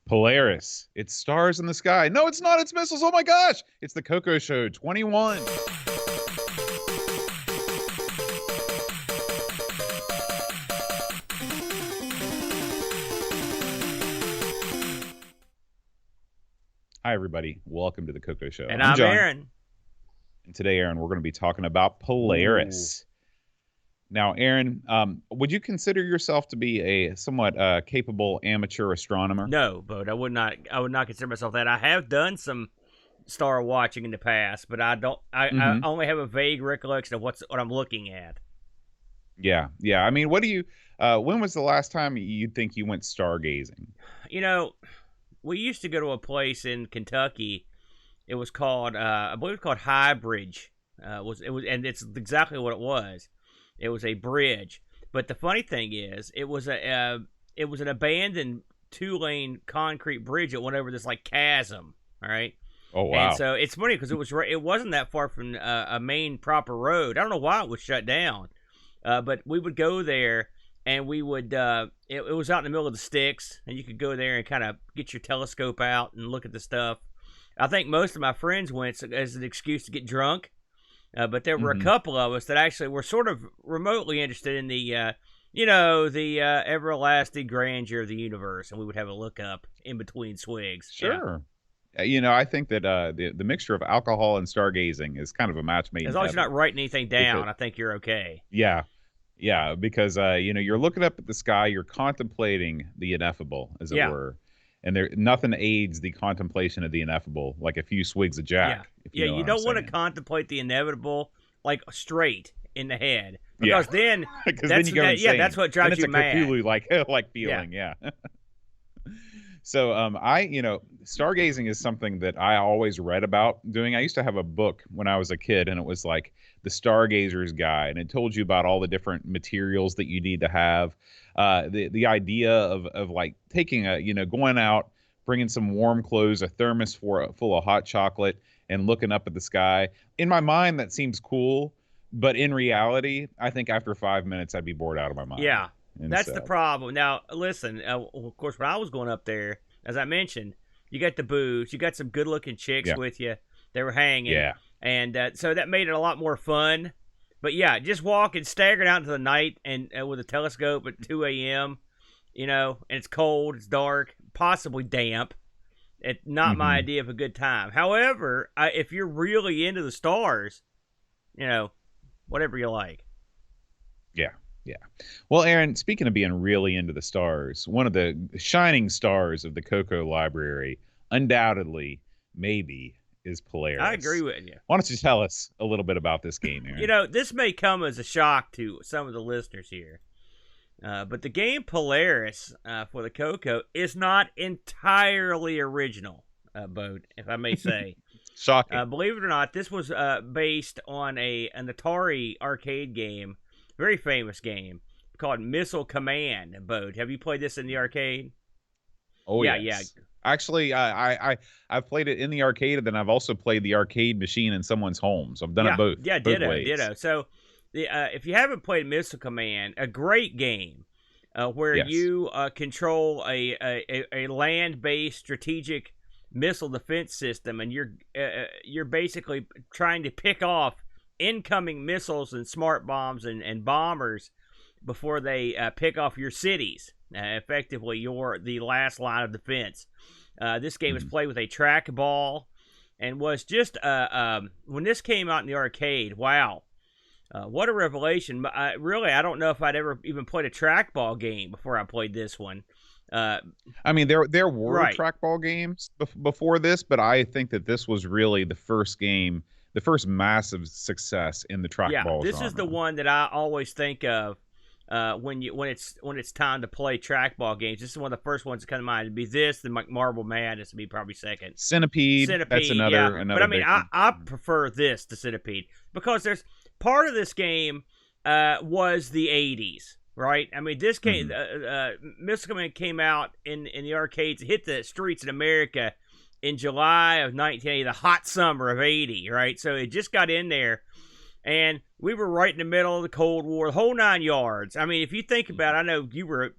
Polaris. It's stars in the sky. No, it's not. It's missiles. Oh my gosh. It's the CoCo Show 21. Hi, everybody. Welcome to the CoCo Show. And I'm John. Aaron. And today, Aaron, we're going to be talking about Polaris. Now, Aaron, would you consider yourself to be a somewhat capable amateur astronomer? No, but I would not consider myself that. I have done some star watching in the past, but I don't. I only have a vague recollection of what I'm looking at. Yeah. I mean, what do you? When was the last time you think you went stargazing? You know, we used to go to a place in Kentucky. It was called, I believe, it was called High Bridge. And it's exactly what it was. It was a bridge, but the funny thing is, it was an abandoned 2-lane concrete bridge that went over this like chasm. All right. Oh wow! And so it's funny because it wasn't that far from a main proper road. I don't know why it was shut down, but we would go there and we would. It was out in the middle of the sticks, and you could go there and kind of get your telescope out and look at the stuff. I think most of my friends went as an excuse to get drunk. But there were a couple of us that actually were sort of remotely interested in the, the everlasting grandeur of the universe, and we would have a look up in between swigs. Sure. Yeah. I think that the mixture of alcohol and stargazing is kind of a match made in heaven. As long as you're not writing anything down, I think you're okay. Yeah, because you're looking up at the sky, you're contemplating the ineffable, as it were. And nothing aids the contemplation of the ineffable like a few swigs of Jack. Yeah, you don't want to contemplate the inevitable like straight in the head, because then that's what drives you mad. It's a Cthulhu like feeling. Yeah. So stargazing is something that I always read about doing. I used to have a book when I was a kid, and it was like the Stargazer's Guide, and it told you about all the different materials that you need to have. The idea of like taking going out, bringing some warm clothes, a thermos full of hot chocolate, and looking up at the sky. In my mind, that seems cool, but in reality, I think after 5 minutes, I'd be bored out of my mind. Yeah, that's the problem. Now, listen, of course, when I was going up there, as I mentioned, you got the booze, you got some good-looking chicks with you. They were hanging. Yeah. And so that made it a lot more fun. But yeah, just walking, staggering out into the night and with a telescope at 2 a.m., and it's cold, it's dark, possibly damp. It's not my idea of a good time. However, if you're really into the stars, whatever you like. Yeah. Well, Aaron, speaking of being really into the stars, one of the shining stars of the CoCo library, undoubtedly, maybe, is Polaris. I agree with you. Why don't you tell us a little bit about this game, Aaron? This may come as a shock to some of the listeners here, but the game Polaris for the CoCo is not entirely original, Bode, if I may say. Shocking. Believe it or not, this was based on an Atari arcade game, very famous game, called Missile Command, Bode. Have you played this in the arcade? Oh, yeah. Actually, I've played it in the arcade, and then I've also played the arcade machine in someone's home. So I've done it both. Yeah, ditto. So if you haven't played Missile Command, a great game where you control a land-based strategic missile defense system, and you're basically trying to pick off incoming missiles and smart bombs and bombers before they pick off your cities. Effectively, you're the last line of defense. This game is played with a trackball, and was just when this came out in the arcade. Wow, what a revelation! I don't know if I'd ever even played a trackball game before I played this one. I mean, there were trackball games before this, but I think that this was really the first game, the first massive success in the trackball. This is the one that I always think of. When it's time to play trackball games, this is one of the first ones that come to mind. It'd be this, then Marble Madness would be probably second. Centipede. That's another. But I mean, I prefer this to Centipede because there's part of this game was the '80s, right? I mean, this game, Missile Command came out in the arcades, hit the streets in America in July of 1980, the hot summer of '80, right? So it just got in there. And we were right in the middle of the Cold War, the whole 9 yards. I mean, if you think about it, I know you were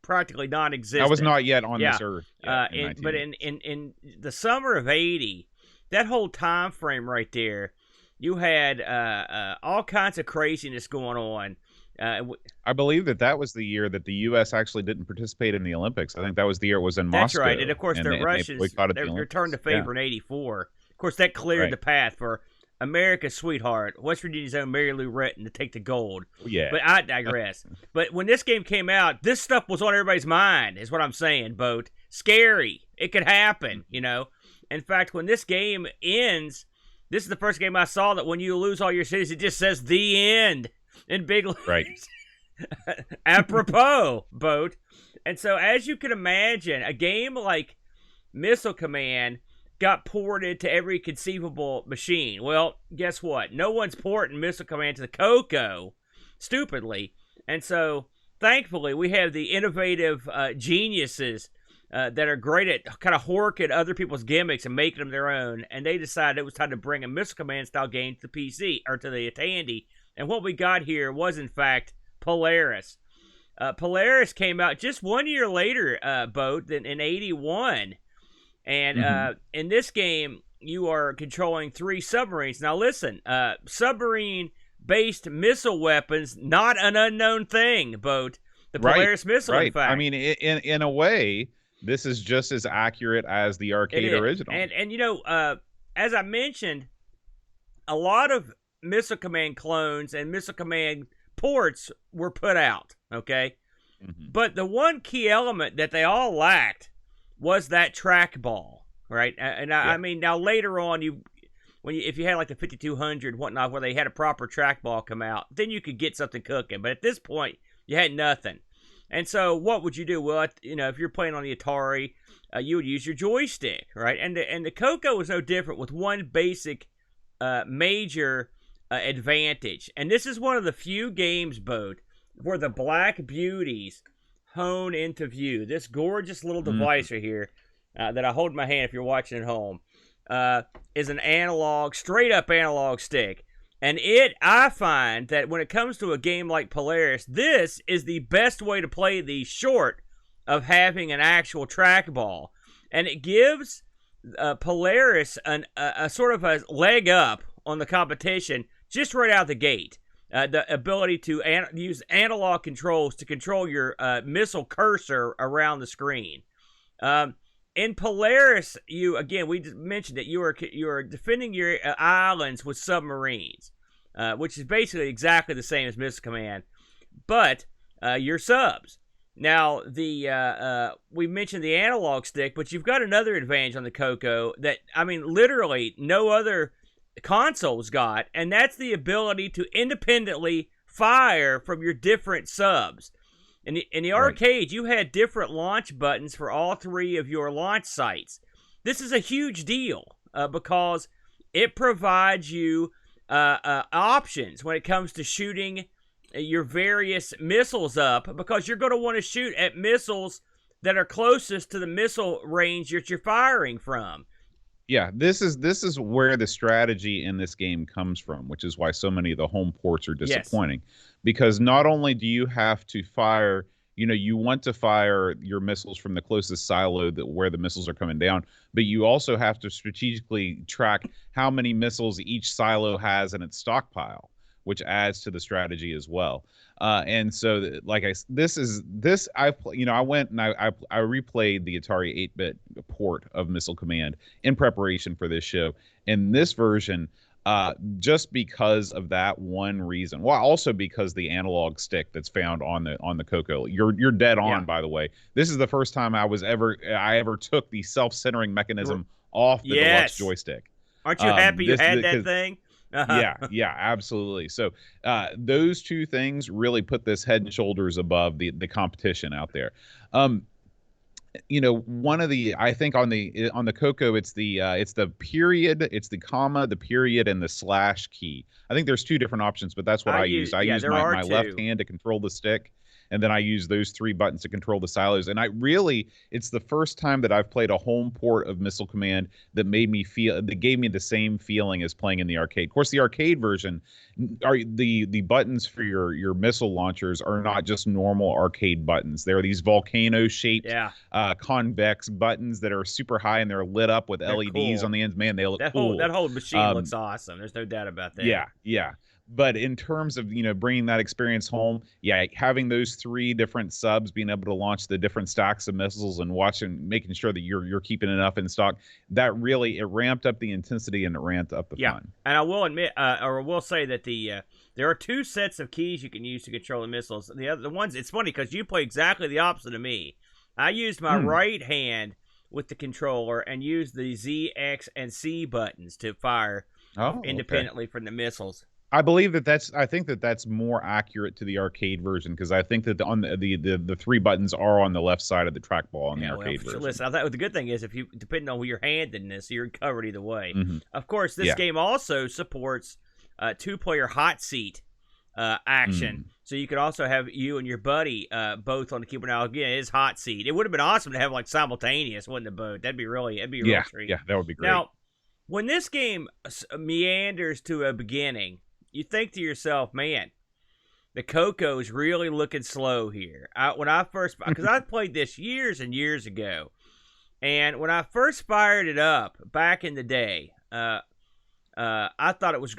practically non-existent. I was not yet on this earth. But in the summer of '80, that whole time frame right there, you had all kinds of craziness going on. I believe that was the year that the U.S. actually didn't participate in the Olympics. I think that was the year it was in Moscow. That's right, and of course the Russians they returned the favor in '84. Of course, that cleared the path for America's sweetheart, West Virginia's own Mary Lou Retton, to take the gold. Yeah. But I digress. But when this game came out, this stuff was on everybody's mind, is what I'm saying, Boat. Scary. It could happen, you know. In fact, when this game ends, this is the first game I saw that when you lose all your cities, it just says the end in big letters. Right. Apropos, Boat. And so, as you can imagine, a game like Missile Command got ported to every conceivable machine. Well, guess what? No one's porting Missile Command to the CoCo, stupidly. And so, thankfully, we have the innovative geniuses that are great at kind of horking other people's gimmicks and making them their own. And they decided it was time to bring a Missile Command style game to the PC, or to the Tandy. And what we got here was, in fact, Polaris. Polaris came out just 1 year later, Boat, than in '81. And in this game, you are controlling 3 submarines. Now, listen, submarine-based missile weapons, not an unknown thing, Boat. The Polaris missile, in fact. I mean, in a way, this is just as accurate as the arcade original. And you know, as I mentioned, a lot of Missile Command clones and Missile Command ports were put out, okay? But the one key element that they all lacked was that trackball, right? And I mean, now later on, if you had like the 5200 whatnot, where they had a proper trackball come out, then you could get something cooking. But at this point, you had nothing. And so, what would you do? Well, you know, if you're playing on the Atari, you would use your joystick, right? And the CoCo was no different, with one basic major advantage. And this is one of the few games, Boat, where the Black Beauties hone into view. This gorgeous little device right here that I hold in my hand if you're watching at home is an analog, straight up analog stick. And I find that when it comes to a game like Polaris, this is the best way to play these, short of having an actual trackball. And it gives Polaris a sort of a leg up on the competition just right out the gate. The ability to use analog controls to control your missile cursor around the screen. In Polaris, we mentioned that you are defending your islands with submarines, which is basically exactly the same as Missile Command, but your subs. Now, we mentioned the analog stick, but you've got another advantage on the CoCo that, I mean, literally no other consoles got, and that's the ability to independently fire from your different subs. In the arcade, you had different launch buttons for all 3 of your launch sites. This is a huge deal because it provides you options when it comes to shooting your various missiles up, because you're going to want to shoot at missiles that are closest to the missile range that you're firing from. Yeah, this is where the strategy in this game comes from, which is why so many of the home ports are disappointing. Yes. Because not only do you have to fire, you want to fire your missiles from the closest silo where the missiles are coming down, but you also have to strategically track how many missiles each silo has in its stockpile, which adds to the strategy as well. And so, like I went and I replayed the Atari 8-bit port of Missile Command in preparation for this show. And this version, just because of that one reason, well, also because the analog stick that's found on the CoCo, you're dead on. By the way, this is the first time I ever took the self-centering mechanism off the deluxe joystick. Aren't you happy you had that thing? Yeah, absolutely. So those 2 things really put this head and shoulders above the competition out there. One of the, I think on the CoCo, it's the period, it's the comma, the period, and the slash key. I think there's 2 different options, but that's what I use. I use my left hand to control the stick, and then I use those 3 buttons to control the silos. And it's the first time that I've played a home port of Missile Command that gave me the same feeling as playing in the arcade. Of course, the arcade version, the buttons for your missile launchers are not just normal arcade buttons. They're these volcano shaped convex buttons that are super high, and they're lit up with LEDs on the ends. Man, they look cool. That whole machine looks awesome. There's no doubt about that. Yeah. But in terms of, bringing that experience home, having those 3 different subs, being able to launch the different stacks of missiles and making sure that you're keeping enough in stock, that really, it ramped up the intensity and it ramped up the fun. And I will admit, or will say that there are 2 sets of keys you can use to control the missiles. The ones, it's funny because you play exactly the opposite of me. I used my right hand with the controller and used the Z, X, and C buttons to fire independently from the missiles. I think that's more accurate to the arcade version, because I think that the 3 buttons are on the left side of the trackball on the arcade version. Listen, I thought the good thing is depending on your handedness, you're covered either way. Mm-hmm. Of course, this game also supports 2-player hot seat action, so you could also have you and your buddy both on the keyboard. Now again, it is hot seat. It would have been awesome to have like simultaneous, wouldn't it, both? That'd be a real treat. Yeah, that would be great. Now, when this game meanders to a beginning, you think to yourself, man, the CoCo is really looking slow here. Because I played this years and years ago, and when I first fired it up back in the day, I was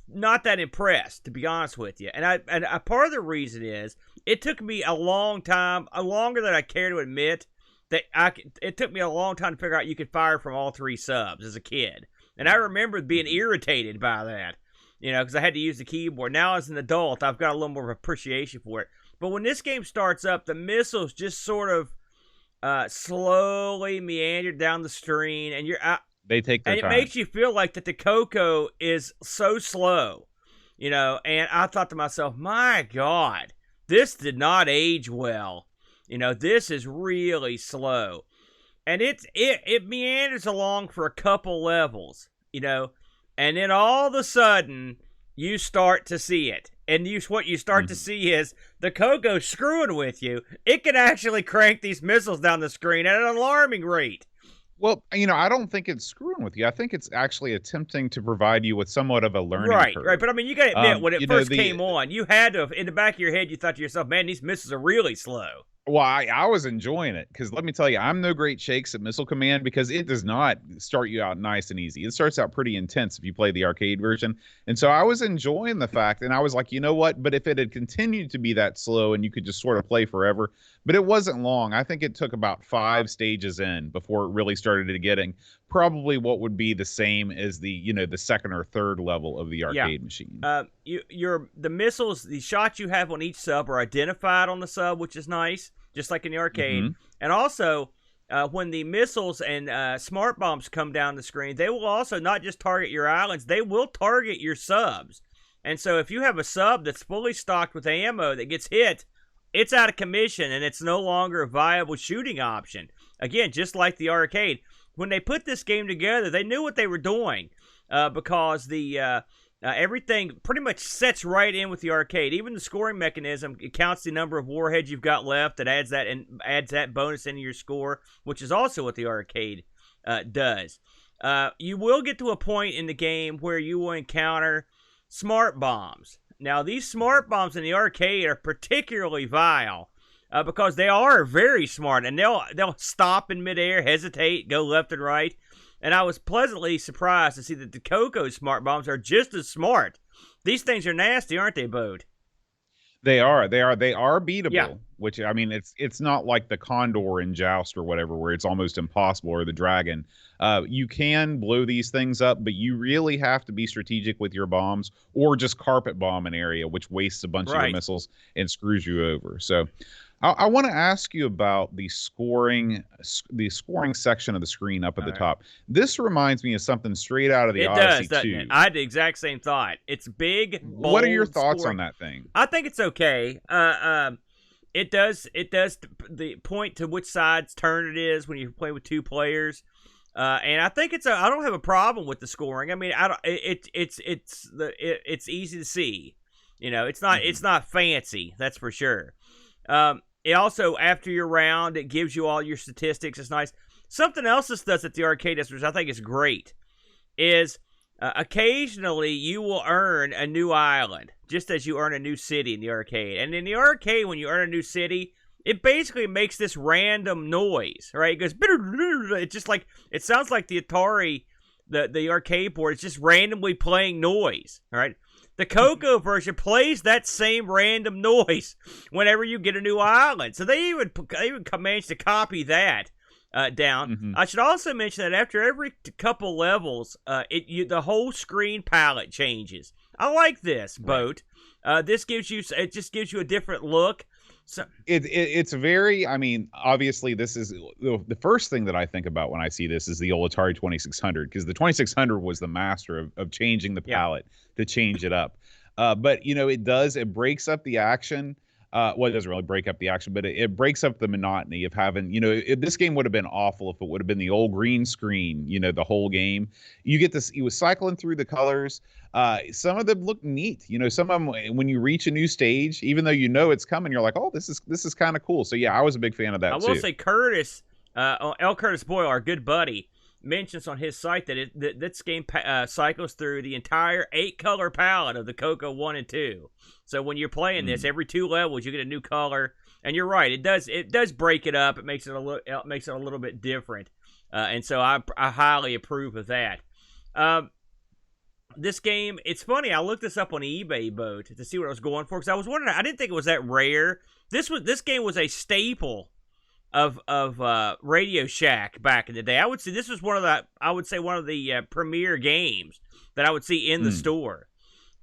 not that impressed, to be honest with you. And part of the reason is it took me a long time, longer than I care to admit, it took me a long time to figure out you could fire from all 3 subs as a kid, and I remember being irritated by that. Because I had to use the keyboard. Now as an adult, I've got a little more appreciation for it. But when this game starts up, the missiles just sort of slowly meander down the screen, and they take their time. And it makes you feel like that the CoCo is so slow, And I thought to myself, my God, this did not age well. This is really slow, and it meanders along for a couple levels, And then all of a sudden, you start to see it. And what you start to see is the CoCo screwing with you. It can actually crank these missiles down the screen at an alarming rate. Well, I don't think it's screwing with you. I think it's actually attempting to provide you with somewhat of a learning curve. Right. But I mean, you got to admit, when it first came on, you had to, in the back of your head, you thought to yourself, man, these missiles are really slow. Well, I was enjoying it, because let me tell you, I'm no great shakes at Missile Command, because it does not start you out nice and easy. It starts out pretty intense if you play the arcade version. And so I was enjoying the fact, and I was like, you know what? But if it had continued to be that slow and you could just sort of play forever, but it wasn't long. I think it took about 5 stages in before it really started getting probably what would be the same as the second or third level of the arcade machine. The missiles, the shots you have on each sub are identified on the sub, which is nice, just like in the arcade. Mm-hmm. And also, when the missiles and smart bombs come down the screen, they will also not just target your islands, they will target your subs. And so if you have a sub that's fully stocked with ammo that gets hit, it's out of commission and it's no longer a viable shooting option. Again, just like the arcade. When they put this game together, they knew what they were doing, because everything pretty much sets right in with the arcade. Even the scoring mechanism, it counts the number of warheads you've got left, that adds that bonus into your score, which is also what the arcade does. You will get to a point in the game where you will encounter smart bombs. Now, these smart bombs in the arcade are particularly vile, because they are very smart, and they'll stop in midair, hesitate, go left and right. And I was pleasantly surprised to see that the CoCo smart bombs are just as smart. These things are nasty, aren't they, Bode? They are beatable. Yeah. Which, I mean, it's not like the Condor in Joust or whatever, where it's almost impossible, or the Dragon. You can blow these things up, but you really have to be strategic with your bombs, or just carpet bomb an area, which wastes a bunch of your missiles and screws you over. So I want to ask you about the scoring section of the screen up at the top. This reminds me of something straight out of the Odyssey 2. I had the exact same thought. It's big, bold. What are your thoughts on that thing? I think it's okay. It does the point to which side's turn it is when you play with 2 players. And I think I don't have a problem with the scoring. I mean, it's easy to see. It's not fancy, that's for sure. It also, after your round, it gives you all your statistics. It's nice. Something else this does at the arcade, which I think is great, is occasionally you will earn a new island, just as you earn a new city in the arcade. And in the arcade, when you earn a new city, it basically makes this random noise, right? It goes, it's just like, it sounds like the Atari, the arcade board is just randomly playing noise, right? The CoCo version plays that same random noise whenever you get a new island. So they even managed to copy that down. Mm-hmm. I should also mention that after every couple levels, the whole screen palette changes. I like this, Boat. This gives you a different look. So it's very, I mean, obviously this is the first thing that I think about when I see this is the old Atari 2600, because the 2600 was the master of changing the palette to change it up. But it breaks up the action. Well, it doesn't really break up the action, but it breaks up the monotony of having, this game would have been awful if it would have been the old green screen, the whole game. You get this, it was cycling through the colors. Some of them look neat. Some of them, when you reach a new stage, even though it's coming, you're like, oh, this is kind of cool. So yeah, I was a big fan of that too. I will say Curtis, L. Curtis Boyle, our good buddy, mentions on his site that this game cycles through the entire 8-color palette of the CoCo 1 and 2. So when you're playing this, every 2 levels you get a new color, and you're right, it does break it up. It makes it a little bit different, and so I highly approve of that. This game, it's funny. I looked this up on eBay, Boat, to see what I was going for, because I was wondering. I didn't think it was that rare. This game was a staple of Radio Shack back in the day. I would say this was one of the premier games that I would see in the store.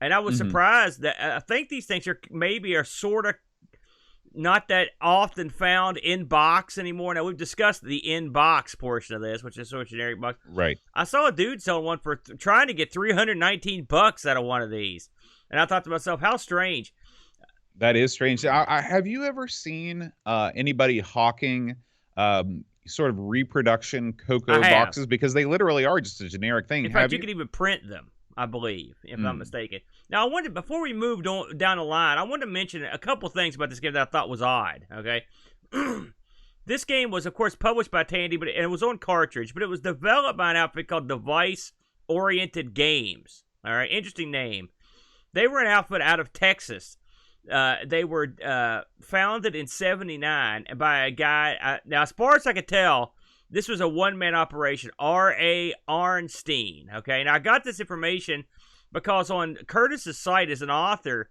And I was surprised that I think these things are sort of not that often found in box anymore. Now, we've discussed the in box portion of this, which is sort of generic box. Right. I saw a dude selling one for trying to get $319 out of one of these. And I thought to myself, how strange. That is strange. Have you ever seen anybody hawking sort of reproduction CoCo boxes? Because they literally are just a generic thing. In fact, you could even print them, I believe, if I'm not mistaken. Now, before we moved down the line, I wanted to mention a couple things about this game that I thought was odd, okay? This game was, of course, published by Tandy, and it was on cartridge, but it was developed by an outfit called Device Oriented Games. All right, interesting name. They were an outfit out of Texas. They were founded in 1979 by a guy. Now, as far as I could tell, this was a one-man operation, R.A. Arnstein. Okay, now I got this information because on Curtis's site as an author,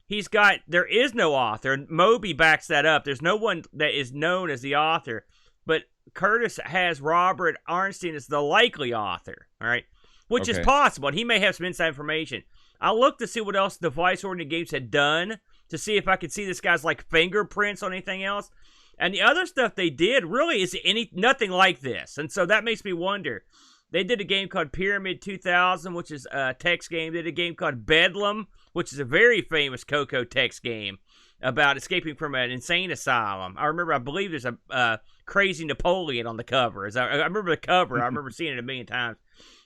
there is no author, and Moby backs that up. There's no one that is known as the author, but Curtis has Robert Arnstein as the likely author. All right, which is possible, and he may have some inside information. I looked to see what else Device Oriented Games had done, to see if I could see this guy's fingerprints on anything else. And the other stuff they did really is nothing like this. And so that makes me wonder. They did a game called Pyramid 2000, which is a text game. They did a game called Bedlam, which is a very famous CoCo text game about escaping from an insane asylum. I believe there's a Crazy Napoleon on the cover. I remember the cover. I remember seeing it a million times.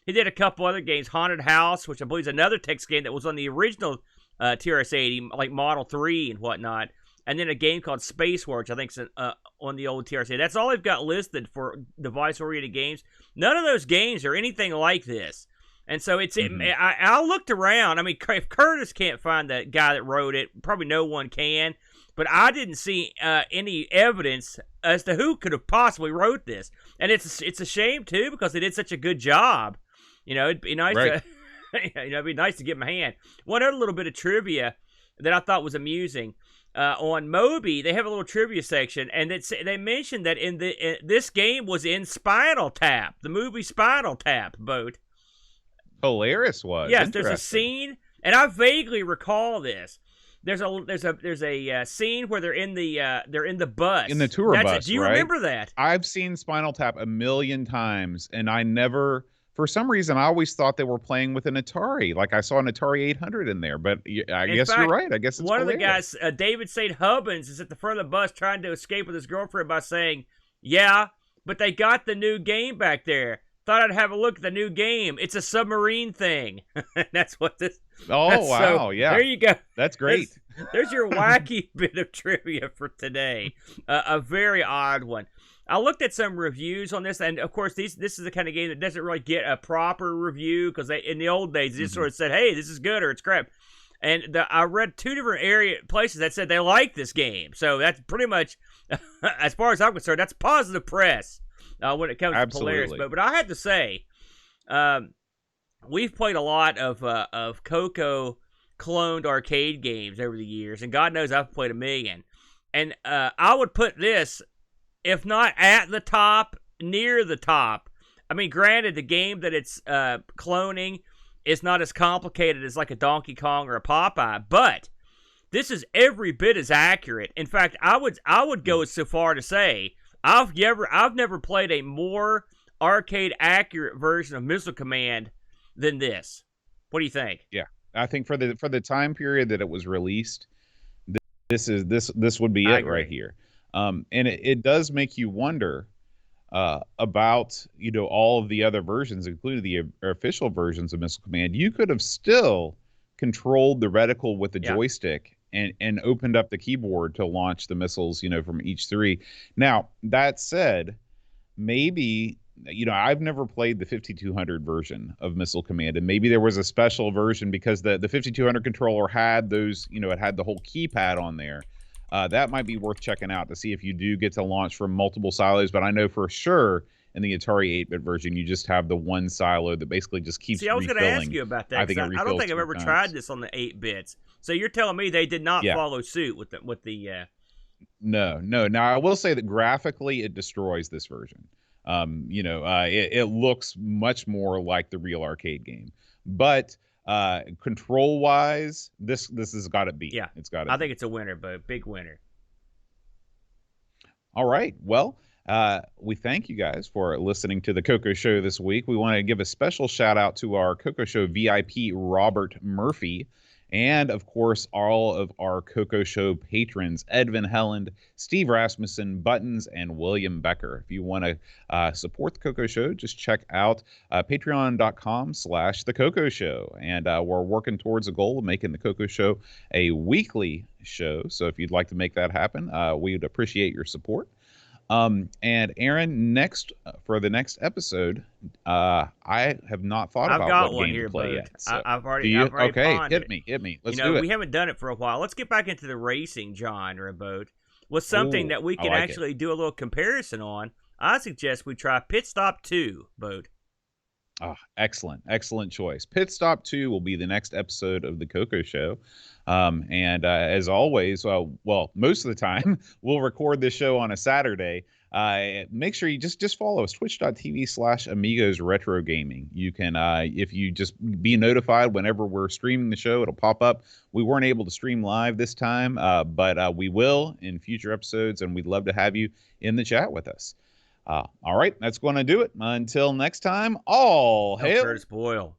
He did a couple other games. Haunted House, which I believe is another text game that was on the original TRS-80, like Model 3 and whatnot. And then a game called Space War, which I think is on the old TRS-80. That's all they've got listed for device-oriented games. None of those games are anything like this. And so I looked around. I mean, if Curtis can't find the guy that wrote it, probably no one can. But I didn't see any evidence as to who could have possibly wrote this. And it's a shame, too, because they did such a good job. It'd be nice to... it'd be nice to get my hand. One other little bit of trivia that I thought was amusing. On Moby, they have a little trivia section, and they mentioned that this game was in Spinal Tap, the movie Spinal Tap, Boat. Polaris was. Yes, there's a scene, and I vaguely recall this. There's a scene where they're in the bus. In the tour bus, Do you remember that? I've seen Spinal Tap a million times, and I never... For some reason, I always thought they were playing with an Atari. Like I saw an Atari 800 in there, but I guess you're right. I guess it's one Polaris. of the guys, David St. Hubbins, is at the front of the bus trying to escape with his girlfriend by saying, "Yeah, but they got the new game back there. thought I'd have a look at the new game. It's a submarine thing. That's what this. Oh, wow. So, yeah. There you go. That's great. There's your wacky bit of trivia for today. A very odd one. I looked at some reviews on this, and of course, this is the kind of game that doesn't really get a proper review because in the old days, they just sort of said, "Hey, this is good" or "It's crap." And I read 2 different places that said they like this game. So that's pretty much, as far as I'm concerned, that's positive press when it comes to Polaris. But I had to say, we've played a lot of CoCo cloned arcade games over the years, and God knows I've played a million. And I would put this, if not at the top, near the top. I mean, granted, the game that it's cloning is not as complicated as like a Donkey Kong or a Popeye, but this is every bit as accurate. In fact, I would go so far to say I've never played a more arcade accurate version of Missile Command than this. What do you think? Yeah, I think for the time period that it was released, this would be it right here. And it does make you wonder about, all of the other versions, including the official versions of Missile Command. You could have still controlled the reticle with the joystick and opened up the keyboard to launch the missiles, from each 3. Now, that said, maybe, I've never played the 5200 version of Missile Command, and maybe there was a special version because the 5200 controller had those, it had the whole keypad on there. That might be worth checking out to see if you do get to launch from multiple silos. But I know for sure in the Atari 8-bit version, you just have the one silo that basically just keeps refilling. See, I was going to ask you about that. I don't think I've ever tried this on the 8-bits. So you're telling me they did not follow suit with the No. Now, I will say that graphically it destroys this version. It looks much more like the real arcade game. But control wise, this has got to beat. Yeah, it's got to. I think it's a winner, but big winner. All right. Well, we thank you guys for listening to the CoCo Show this week. We want to give a special shout out to our CoCo Show VIP, Robert Murphy, and of course, all of our CoCo Show patrons, Edvin Helland, Steve Rasmussen, Buttons, and William Becker. If you want to support the CoCo Show, just check out patreon.com/the CoCo Show. And we're working towards a goal of making the CoCo Show a weekly show. So if you'd like to make that happen, we would appreciate your support. And Aaron, for the next episode, I have not thought about what game to play yet. So. I've already pondered. Hit me. Let's do it. We haven't done it for a while. Let's get back into the racing genre, Boat. With something that we can actually do a little comparison on. I suggest we try Pit Stop 2, Boat. Excellent choice. Pit Stop 2 will be the next episode of the CoCo Show. And as always, most of the time, we'll record this show on a Saturday. Make sure you just follow us, twitch.tv/Amigos Retro Gaming. You can, if you just be notified whenever we're streaming the show, it'll pop up. We weren't able to stream live this time, but we will in future episodes, and we'd love to have you in the chat with us. All right, that's going to do it. Until next time, all hail Curtis Boyle.